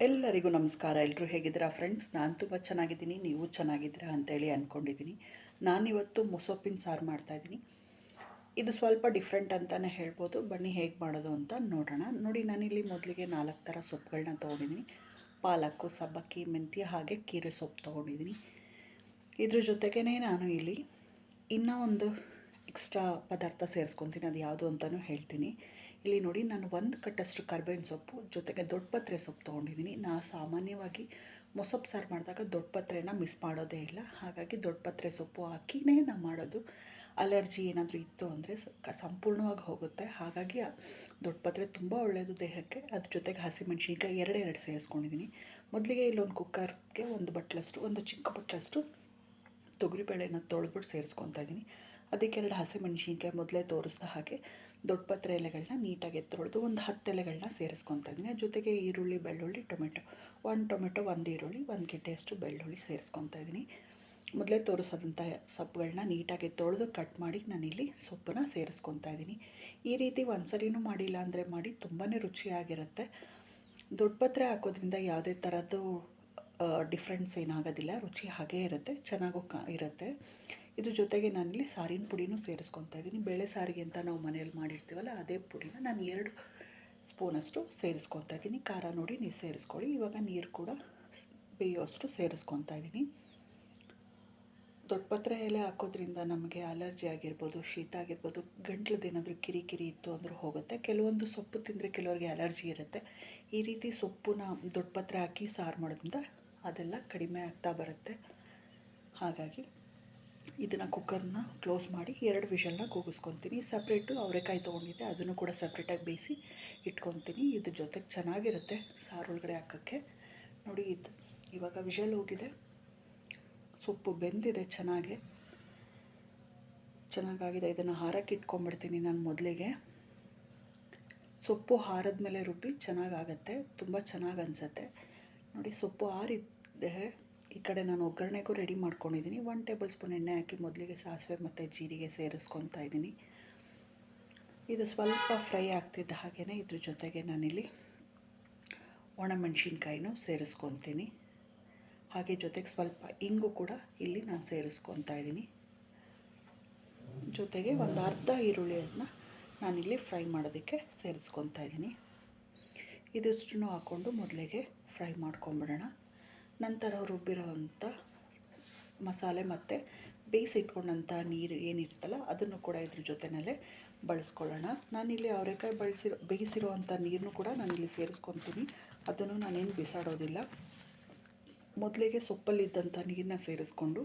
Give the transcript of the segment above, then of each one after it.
ಎಲ್ಲರಿಗೂ ನಮಸ್ಕಾರ. ಎಲ್ಲರೂ ಹೇಗಿದ್ದೀರಾ ಫ್ರೆಂಡ್ಸ್? ನಾನು ತುಂಬ ಚೆನ್ನಾಗಿದ್ದೀನಿ, ನೀವು ಚೆನ್ನಾಗಿದ್ದೀರಾ ಅಂತೇಳಿ ಅಂದ್ಕೊಂಡಿದ್ದೀನಿ. ನಾನಿವತ್ತು ಮೊಸೊಪ್ಪಿನ ಸಾರು ಮಾಡ್ತಾಯಿದ್ದೀನಿ. ಇದು ಸ್ವಲ್ಪ ಡಿಫ್ರೆಂಟ್ ಅಂತಲೇ ಹೇಳ್ಬೋದು. ಬನ್ನಿ ಹೇಗೆ ಮಾಡೋದು ಅಂತ ನೋಡೋಣ. ನೋಡಿ, ನಾನಿಲ್ಲಿ ಮೊದಲಿಗೆ 4 ಥರ ಸೊಪ್ಪುಗಳನ್ನ ತೊಗೊಂಡಿದ್ದೀನಿ. ಪಾಲಕ್ಕು, ಸಬ್ಬಕ್ಕಿ, ಮೆಂತ್ಯ ಹಾಗೆ ಕೀರೆ ಸೊಪ್ಪು ತೊಗೊಂಡಿದ್ದೀನಿ. ಇದ್ರ ಜೊತೆಗೇ ನಾನು ಇಲ್ಲಿ ಇನ್ನೂ ಒಂದು ಎಕ್ಸ್ಟ್ರಾ ಪದಾರ್ಥ ಸೇರಿಸ್ಕೊತೀನಿ. ಅದು ಯಾವುದು ಅಂತಲೂ ಹೇಳ್ತೀನಿ. ಇಲ್ಲಿ ನೋಡಿ, ನಾನು 1 ಕಟ್ಟಷ್ಟು ಕರ್ಬೇವಿನ ಸೊಪ್ಪು ಜೊತೆಗೆ ದೊಡ್ಡ ಪತ್ರೆ ಸೊಪ್ಪು ತೊಗೊಂಡಿದ್ದೀನಿ. ಸಾಮಾನ್ಯವಾಗಿ ಮೊಸೊಪ್ಪು ಸಾರು ಮಾಡಿದಾಗ ದೊಡ್ಡ ಪತ್ರೆನ ಮಿಸ್ ಮಾಡೋದೇ ಇಲ್ಲ. ಹಾಗಾಗಿ ದೊಡ್ಡ ಪತ್ರೆ ಸೊಪ್ಪು ಹಾಕಿನೇ ನಾನು ಮಾಡೋದು. ಅಲರ್ಜಿ ಏನಾದರೂ ಇತ್ತು ಅಂದರೆ ಸಂಪೂರ್ಣವಾಗಿ ಹೋಗುತ್ತೆ. ಹಾಗಾಗಿ ದೊಡ್ಡ ಪತ್ರೆ ತುಂಬ ಒಳ್ಳೆಯದು ದೇಹಕ್ಕೆ. ಅದ್ರ ಜೊತೆಗೆ ಹಸಿಮೆಣ್ಸಿನ್ಕಾಯಿ ಎರಡೆರಡು ಸೇರಿಸ್ಕೊಂಡಿದ್ದೀನಿ. ಮೊದಲಿಗೆ ಇಲ್ಲೊಂದು ಕುಕ್ಕರ್ಗೆ ಒಂದು ಚಿಕ್ಕ ಬಟ್ಲಷ್ಟು ತೊಗರಿಬೇಳೆನ ತೊಳೆದ್ಬಿಟ್ಟು ಸೇರಿಸ್ಕೊತಾ ಇದ್ದೀನಿ. ಅದಕ್ಕೆ 2 ಹಸಿಮೆಣ್ಸಿನ್ಕಾಯಿ ಮೊದಲೇ ತೋರಿಸಿದ ಹಾಗೆ ದೊಡ್ಡ ಪತ್ರೆ ಎಲೆಗಳನ್ನ ನೀಟಾಗಿ ತೊಳೆದು ಒಂದು 10 ಎಲೆಗಳನ್ನ ಸೇರಿಸ್ಕೊತಾ ಇದ್ದೀನಿ. ಜೊತೆಗೆ ಈರುಳ್ಳಿ, ಬೆಳ್ಳುಳ್ಳಿ, ಟೊಮೆಟೊ, 1 ಟೊಮೆಟೊ, 1 ಈರುಳ್ಳಿ, 1 ಗೆಡ್ಡೆಯಷ್ಟು ಬೆಳ್ಳುಳ್ಳಿ ಸೇರಿಸ್ಕೊತಾ ಇದ್ದೀನಿ. ಮೊದಲೇ ತೋರಿಸೋದಂಥ ಸೊಪ್ಪುಗಳನ್ನ ನೀಟಾಗಿ ತೊಳೆದು ಕಟ್ ಮಾಡಿ ನಾನಿಲ್ಲಿ ಸೊಪ್ಪನ್ನ ಸೇರಿಸ್ಕೊತಾ ಇದ್ದೀನಿ. ಈ ರೀತಿ ಒಂದ್ಸರಿನೂ ಮಾಡಿಲ್ಲ ಅಂದರೆ ಮಾಡಿ, ತುಂಬಾ ರುಚಿಯಾಗಿರುತ್ತೆ. ದೊಡ್ಡ ಪತ್ರೆ ಹಾಕೋದ್ರಿಂದ ಯಾವುದೇ ಥರದ್ದು ಡಿಫ್ರೆನ್ಸ್ ಏನಾಗೋದಿಲ್ಲ. ರುಚಿ ಹಾಗೇ ಇರುತ್ತೆ, ಚೆನ್ನಾಗೂ ಇರುತ್ತೆ. ಇದ್ರ ಜೊತೆಗೆ ನಾನಿಲ್ಲಿ ಸಾರಿನ ಪುಡಿನೂ ಸೇರಿಸ್ಕೊತಾ ಇದ್ದೀನಿ. ಬೇಳೆ ಸಾರಿಗೆ ಅಂತ ನಾವು ಮನೇಲಿ ಮಾಡಿರ್ತೀವಲ್ಲ, ಅದೇ ಪುಡಿನ ನಾನು 2 ಸ್ಪೂನಷ್ಟು ಸೇರಿಸ್ಕೊತಾ ಇದ್ದೀನಿ. ಖಾರ ನೋಡಿ ನೀವು ಸೇರಿಸ್ಕೊಳ್ಳಿ. ಇವಾಗ ನೀರು ಕೂಡ ಬೇಯೋಷ್ಟು ಸೇರಿಸ್ಕೊತಾ ಇದ್ದೀನಿ. ದೊಡ್ಡ ಪತ್ರೆ ಎಲೆ ಹಾಕೋದ್ರಿಂದ ನಮಗೆ ಅಲರ್ಜಿ ಆಗಿರ್ಬೋದು, ಶೀತ ಆಗಿರ್ಬೋದು, ಗಂಟ್ಲದ್ದು ಏನಾದರೂ ಕಿರಿಕಿರಿ ಇತ್ತು ಅಂದರೂ ಹೋಗುತ್ತೆ. ಕೆಲವೊಂದು ಸೊಪ್ಪು ತಿಂದರೆ ಕೆಲವರಿಗೆ ಅಲರ್ಜಿ ಇರುತ್ತೆ. ಈ ರೀತಿ ಸೊಪ್ಪನ್ನ ದೊಡ್ಡ ಪತ್ರೆ ಹಾಕಿ ಸಾರು ಮಾಡೋದ್ರಿಂದ ಅದೆಲ್ಲ ಕಡಿಮೆ ಆಗ್ತಾ ಬರುತ್ತೆ. ಹಾಗಾಗಿ ಇದನ್ನು ಕುಕ್ಕರ್ನ ಕ್ಲೋಸ್ ಮಾಡಿ 2 ವಿಷಲ್ನ ಕೂಗಿಸ್ಕೊತೀನಿ. ಸಪ್ರೇಟು ಅವರೆಕಾಯಿ ತೊಗೊಂಡಿದ್ದೆ, ಅದನ್ನು ಕೂಡ ಸಪ್ರೇಟಾಗಿ ಬೇಯಿಸಿ ಇಟ್ಕೊತೀನಿ. ಇದ್ರ ಜೊತೆಗೆ ಚೆನ್ನಾಗಿರುತ್ತೆ ಸಾರು ಒಳಗಡೆ ಹಾಕೋಕ್ಕೆ. ನೋಡಿ, ಇದು ಇವಾಗ ವಿಷಲ್ ಹೋಗಿದೆ, ಸೊಪ್ಪು ಬೆಂದಿದೆ, ಚೆನ್ನಾಗಾಗಿದೆ. ಇದನ್ನು ಹಾರಕ್ಕೆ ಇಟ್ಕೊಂಡ್ಬಿಡ್ತೀನಿ ನಾನು. ಮೊದಲಿಗೆ ಸೊಪ್ಪು ಹಾರದ ಮೇಲೆ ರುಬ್ಬಿ ಚೆನ್ನಾಗಾಗತ್ತೆ, ತುಂಬ ಚೆನ್ನಾಗಿ ಅನಿಸುತ್ತೆ. ನೋಡಿ, ಸೊಪ್ಪು ಆರಿದೆ. ಈ ಕಡೆ ನಾನು ಒಗ್ಗರಣೆಗೂ ರೆಡಿ ಮಾಡ್ಕೊಂಡಿದ್ದೀನಿ. 1 ಟೇಬಲ್ ಸ್ಪೂನ್ ಎಣ್ಣೆ ಹಾಕಿ ಮೊದಲಿಗೆ ಸಾಸಿವೆ ಮತ್ತು ಜೀರಿಗೆ ಸೇರಿಸ್ಕೊತಾ ಇದ್ದೀನಿ. ಇದು ಸ್ವಲ್ಪ ಫ್ರೈ ಆಗ್ತಿದ್ದ ಹಾಗೆಯೇ ಇದ್ರ ಜೊತೆಗೆ ನಾನಿಲ್ಲಿ ಒಣಮೆಣ್ಸಿನ್ಕಾಯಿನೂ ಸೇರಿಸ್ಕೊತೀನಿ. ಹಾಗೆ ಜೊತೆಗೆ ಸ್ವಲ್ಪ ಇಂಗು ಕೂಡ ಇಲ್ಲಿ ನಾನು ಸೇರಿಸ್ಕೊತಾ ಇದ್ದೀನಿ. ಜೊತೆಗೆ ಒಂದು ಅರ್ಧ ಈರುಳ್ಳಿಯನ್ನು ನಾನಿಲ್ಲಿ ಫ್ರೈ ಮಾಡೋದಕ್ಕೆ ಸೇರಿಸ್ಕೊತಾ ಇದ್ದೀನಿ. ಇದಿಷ್ಟನ್ನು ಹಾಕ್ಕೊಂಡು ಮೊದಲಿಗೆ ಫ್ರೈ ಮಾಡ್ಕೊಂಬಿಡೋಣ. ನಂತರ ರುಬ್ಬಿರೋವಂಥ ಮಸಾಲೆ ಮತ್ತು ಬೇಯಿಸಿಟ್ಕೊಂಡಂಥ ನೀರು ಏನಿರ್ತಲ್ಲ ಅದನ್ನು ಕೂಡ ಇದ್ರ ಜೊತೆಯಲ್ಲೇ ಬಳಸ್ಕೊಳ್ಳೋಣ. ನಾನಿಲ್ಲಿ ಅವರೆಕಾಯಿ ಬೇಯಿಸಿರೋ ಅಂಥ ನೀರನ್ನು ಕೂಡ ನಾನಿಲ್ಲಿ ಸೇರಿಸ್ಕೊತೀನಿ. ಅದನ್ನು ನಾನೇನು ಬಿಸಾಡೋದಿಲ್ಲ. ಮೊದಲಿಗೆ ಸೊಪ್ಪಲ್ಲಿದ್ದಂಥ ನೀರನ್ನ ಸೇರಿಸ್ಕೊಂಡು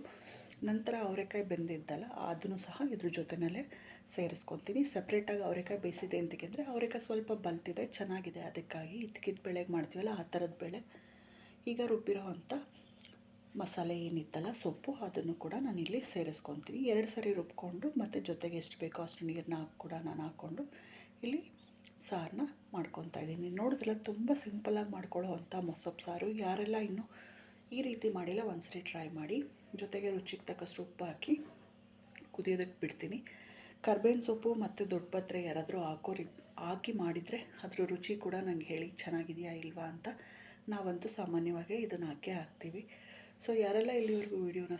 ನಂತರ ಅವರೆಕಾಯಿ ಬೆಂದಿದ್ದಲ್ಲ ಅದನ್ನು ಸಹ ಇದ್ರ ಜೊತೆಯಲ್ಲೇ ಸೇರಿಸ್ಕೊತೀನಿ. ಸಪ್ರೇಟಾಗಿ ಅವರೆಕಾಯಿ ಬೇಯಿಸಿದೆ ಅಂತಕ್ಕೆಂದರೆ ಅವರೆಕಾಯಿ ಸ್ವಲ್ಪ ಬಲ್ತಿದೆ, ಚೆನ್ನಾಗಿದೆ. ಅದಕ್ಕಾಗಿ ಇದ್ಕಿದ ಬೇಳೆಗೆ ಮಾಡ್ತೀವಲ್ಲ ಆ ಥರದ ಬೇಳೆ. ಈಗ ರುಬ್ಬಿರೋ ಅಂಥ ಮಸಾಲೆ ಏನಿತ್ತಲ್ಲ ಸೊಪ್ಪು, ಅದನ್ನು ಕೂಡ ನಾನಿಲ್ಲಿ ಸೇರಿಸ್ಕೊತೀನಿ. 2 ಸರಿ ರುಬ್ಕೊಂಡು ಮತ್ತು ಜೊತೆಗೆ ಎಷ್ಟು ಬೇಕೋ ಅಷ್ಟು ನೀರನ್ನ ನಾನು ಹಾಕ್ಕೊಂಡು ಇಲ್ಲಿ ಸಾರನ್ನ ಮಾಡ್ಕೊತಾ ಇದ್ದೀನಿ. ನೋಡಿದ್ರಲ್ಲ, ತುಂಬ ಸಿಂಪಲಾಗಿ ಮಾಡ್ಕೊಳ್ಳೋ ಅಂಥ ಮೊಸೊಪ್ಪು ಸಾರು. ಯಾರೆಲ್ಲ ಇನ್ನೂ ಈ ರೀತಿ ಮಾಡಿಲ್ಲ ಒಂದ್ಸರಿ ಟ್ರೈ ಮಾಡಿ. ಜೊತೆಗೆ ರುಚಿಗೆ ತಕ್ಕಷ್ಟು ಉಪ್ಪು ಹಾಕಿ ಕುದಿಯೋದಕ್ಕೆ ಬಿಡ್ತೀನಿ. ಕರ್ಬೇವಿನ ಸೊಪ್ಪು ಮತ್ತು ದೊಡ್ಡ ಪತ್ರೆ ಯಾರಾದರೂ ಹಾಕಿ ಮಾಡಿದರೆ ಅದ್ರ ರುಚಿ ಕೂಡ ನಂಗೆ ಹೇಳಿ ಚೆನ್ನಾಗಿದೆಯಾ ಇಲ್ವಾ ಅಂತ. ನಾವಂತೂ ಸಾಮಾನ್ಯವಾಗಿ ಇದನ್ನು ಹಾಕ್ತೀವಿ. ಸೊ ಯಾರೆಲ್ಲ ಇಲ್ಲಿವರೆಗೂ ವೀಡಿಯೋನ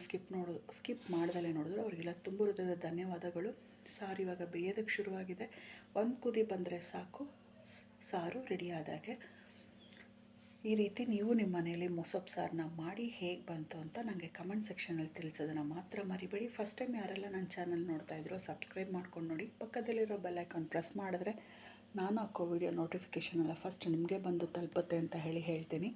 ಸ್ಕಿಪ್ ಮಾಡ್ದಲೇ ನೋಡಿದ್ರು ಅವರಿಗೆಲ್ಲ ತುಂಬ ಹೃದಯದ ಧನ್ಯವಾದಗಳು. ಸಾರು ಇವಾಗ ಬೇಯೋದಕ್ಕೆ ಶುರುವಾಗಿದೆ. 1 ಕುದಿ ಬಂದರೆ ಸಾಕು, ಸಾರು ರೆಡಿ ಆದಾಗೆ. ಈ ರೀತಿ ನೀವು ನಿಮ್ಮ ಮನೆಯಲ್ಲಿ ಮೊಸೊಪ್ಪು ಸಾರನ್ನ ಮಾಡಿ ಹೇಗೆ ಬಂತು ಅಂತ ನನಗೆ ಕಮೆಂಟ್ ಸೆಕ್ಷನಲ್ಲಿ ತಿಳಿಸೋದನ್ನು ಮಾತ್ರ ಮರಿಬೇಡಿ. ಫಸ್ಟ್ ಟೈಮ್ ಯಾರೆಲ್ಲ ನನ್ನ ಚಾನಲ್ ನೋಡ್ತಾ ಇದ್ರೋ ಸಬ್ಸ್ಕ್ರೈಬ್ ಮಾಡ್ಕೊಂಡು ನೋಡಿ. ಪಕ್ಕದಲ್ಲಿರೋ ಬೆಲ್ ಐಕಾನ್ ಪ್ರೆಸ್ ಮಾಡಿದ್ರೆ ನಾನು ಹಾಕೋ ವಿಡಿಯೋ ನೋಟಿಫಿಕೇಷನ್ ಎಲ್ಲ ಫಸ್ಟ್ ನಿಮಗೆ ಬಂದು ತಲುಪುತ್ತೆ ಅಂತ ಹೇಳ್ತೀನಿ.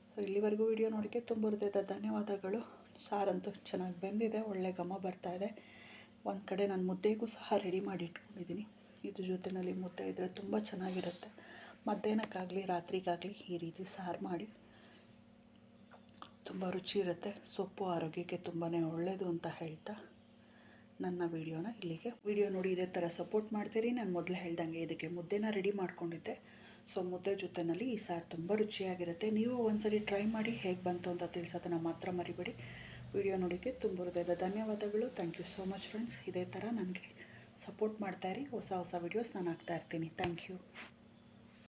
ಸೊ ಇಲ್ಲಿವರೆಗೂ ವಿಡಿಯೋ ನೋಡೋಕ್ಕೆ ತುಂಬ ಹೃದಯದ ಧನ್ಯವಾದಗಳು. ಸಾರಂತೂ ಚೆನ್ನಾಗಿ ಬೆಂದಿದೆ, ಒಳ್ಳೆ ಘಮ ಬರ್ತಾಯಿದೆ. ಒಂದು ಕಡೆ ನಾನು ಮುದ್ದೆಗೂ ಸಹ ರೆಡಿ ಮಾಡಿ ಇಟ್ಕೊಂಡಿದ್ದೀನಿ. ಇದ್ರ ಜೊತೆಯಲ್ಲಿ ಮುದ್ದೆ ಇದ್ದರೆ ತುಂಬ ಚೆನ್ನಾಗಿರುತ್ತೆ. ಮಧ್ಯಾಹ್ನಕ್ಕಾಗಲಿ ರಾತ್ರಿಗಾಗಲಿ ಈ ರೀತಿ ಸಾರು ಮಾಡಿ, ತುಂಬ ರುಚಿ ಇರುತ್ತೆ. ಸೊಪ್ಪು ಆರೋಗ್ಯಕ್ಕೆ ತುಂಬಾ ಒಳ್ಳೆಯದು ಅಂತ ಹೇಳ್ತಾ ನನ್ನ ವಿಡಿಯೋ ನೋಡಿ ಇದೇ ಥರ ಸಪೋರ್ಟ್ ಮಾಡ್ತೀರಿ. ನಾನು ಮೊದಲು ಹೇಳ್ದಂಗೆ ಇದಕ್ಕೆ ಮುದ್ದೆನ ರೆಡಿ ಮಾಡ್ಕೊಂಡಿದ್ದೆ. ಸೊ ಮುದ್ದೆ ಜೊತೆಯಲ್ಲಿ ಈ ಸಾರು ತುಂಬ ರುಚಿಯಾಗಿರುತ್ತೆ. ನೀವು ಒಂದ್ಸರಿ ಟ್ರೈ ಮಾಡಿ ಹೇಗೆ ಬಂತು ಅಂತ ತಿಳಿಸೋದನ್ನು ಮಾತ್ರ ಮರಿಬೇಡಿ. ವಿಡಿಯೋ ನೋಡೋಕ್ಕೆ ತುಂಬ ಹೃದಯದ ಧನ್ಯವಾದಗಳು. Thank you so much friends. ಇದೇ ಥರ ನನಗೆ ಸಪೋರ್ಟ್ ಮಾಡ್ತಾಯಿರಿ. ಹೊಸ ವಿಡಿಯೋಸ್ ನಾನು ಹಾಕ್ತಾ ಇರ್ತೀನಿ. Thank you.